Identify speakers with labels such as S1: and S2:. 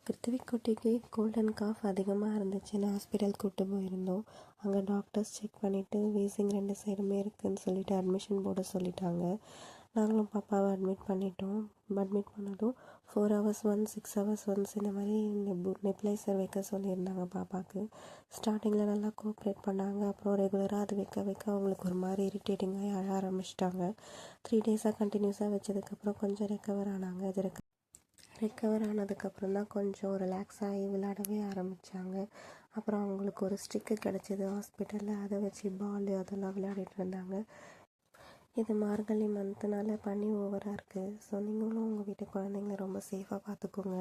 S1: பிருத்திவிக்குட்டிக்கு gold and cough அதிகமாக இருந்துச்சுன்னு hospital கூப்பிட்டு போயிருந்தோம். அங்கே டாக்டர்ஸ் செக் பண்ணிவிட்டு வீசிங் 2 சைடுமே இருக்குதுன்னு சொல்லிவிட்டு அட்மிஷன் போட சொல்லிட்டாங்க. நாங்களும் பாப்பாவை அட்மிட் பண்ணிட்டோம். அட்மிட் பண்ணதும் 4 hours ஒன்ஸ் 6 hours ஒன்ஸ் இந்த மாதிரி நெப்லைசர் வைக்க சொல்லியிருந்தாங்க பாப்பாவுக்கு. ஸ்டார்டிங்கில் நல்லா கோஆப்ரேட் பண்ணாங்க. அப்புறம் ரெகுலராக அது வைக்க வைக்க அவங்களுக்கு ஒரு மாதிரி இரிட்டேட்டிங்காகி அழ ஆரம்பிச்சிட்டாங்க. 3 days கண்டினியூஸாக வச்சதுக்கப்புறம் கொஞ்சம் ரெக்கவர் ஆனாங்க. ரெக்கவர் ஆனதுக்கப்புறம் தான் கொஞ்சம் ரிலாக்ஸ் ஆகி விளையாடவே ஆரம்பித்தாங்க. அப்புறம் அவங்களுக்கு ஒரு ஸ்டிக்கு கிடச்சிது ஹாஸ்பிட்டலில். அதை வச்சு பால் அதெல்லாம் விளையாடிட்டு இருந்தாங்க. இது மார்கழி மந்த்னால பனி ஓவராக இருக்குது. ஸோ நீங்களும் உங்கள் வீட்டு குழந்தைங்கள ரொம்ப சேஃபாக பார்த்துக்கோங்க.